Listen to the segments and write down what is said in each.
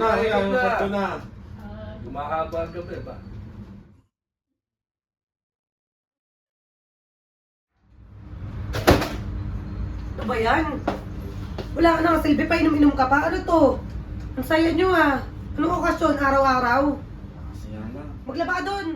na, yung kwarto na. Gumahaba ang gabi ba? Ano ba yan? Wala ka nang silbi pa, inom-inom ka pa. Ano to? Ang saya nyo ah. Anong okasyon? Araw-araw? Masaya lang. Maglaba ka doon!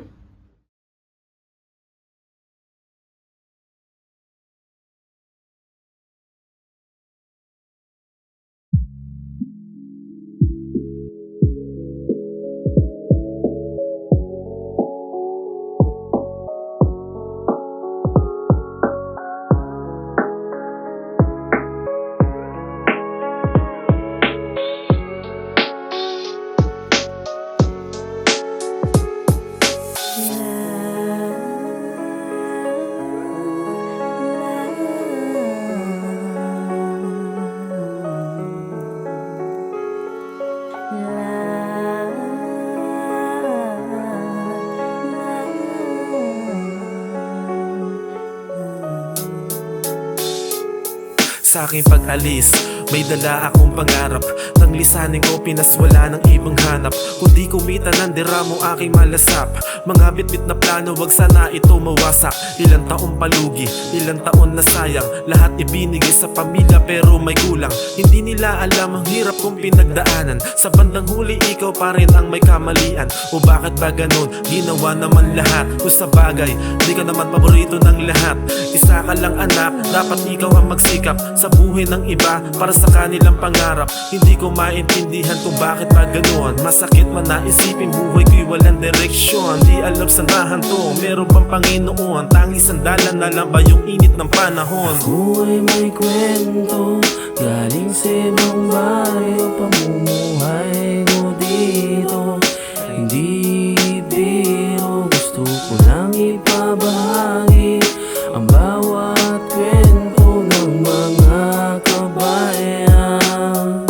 Sa aking pag-alis, may dala akong pangarap. Nang lisanin ko, Pinas wala ng ibang hanap kundi kumita ng diramo aking malasap. Mga bitbit na plano, wag sana ito mawasak. Ilang taong palugi, ilang taon na sayang. Lahat ibinigay sa pamilya pero may kulang. Hindi nila alam ang hirap kong pinagdaanan. Sa bandang huli, ikaw pa rin ang may kamalian. O bakit ba ganun? Ginawa naman lahat. Kung sa bagay, di ka naman paborito ng lahat. Isa ka lang anak, dapat ikaw ang magsikap sa buhay ng iba para sa kanilang pangarap. Hindi ko maintindihan kung bakit ba ganoon. Masakit man naisipin, buhay ko'y walang direksyon. Di alam saan hahanto, meron bang Panginoon? Tanging sandalan na lang ba yung init ng panahon? Ako ay may kwento, galing sa ibang baryo. Pamumuhay ko dito, hindi biro. Gusto ko lang ibabahagi ang bawat kwento ng mga kabayan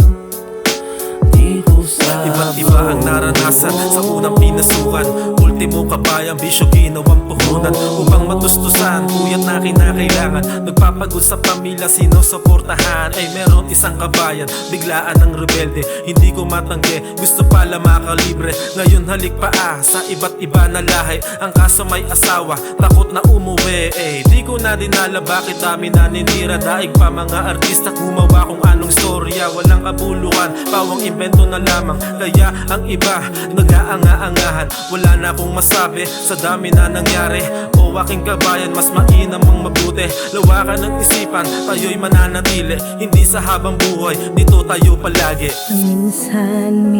dito sa Iba't iba ang naranasan sa unang pinasukan. Ultimo kabayan, bisyo ginawang puhunan upang matustusan, puyat na kinakailangan. Nagpapagod sa pamilya, sinusuportahan. Ay meron isang kabayan, biglaan ng rebelde. Hindi ko matanggi, gusto pala makalibre. Ngayon halik pa sa iba't iba na lahi. Ang kaso may asawa, takot na umuwi. Di ko na dinala bakit dami naninira. Daig pa mga artista, gumawa kung anong storya. Walang kabuluhan, pawang invento na lamang. Kaya ang iba, nag-aanga-angahan. Wala na akong masabi sa dami na nangyari. O aking kabayan, mas mainam ang mabuti. Lawakan ng isipan, tayo'y mananatili. Hindi sa habang buhay, dito tayo palagi. Minsan,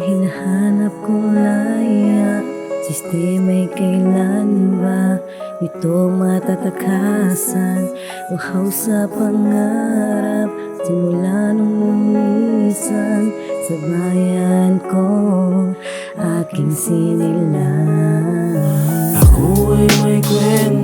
hinahanap ko laya. Sistema'y kailan ba ito matatakasan? Uhaw sa pangarap, simula nung umisan. Sa bayan ko, aking sinilang. Ako ay may kwento,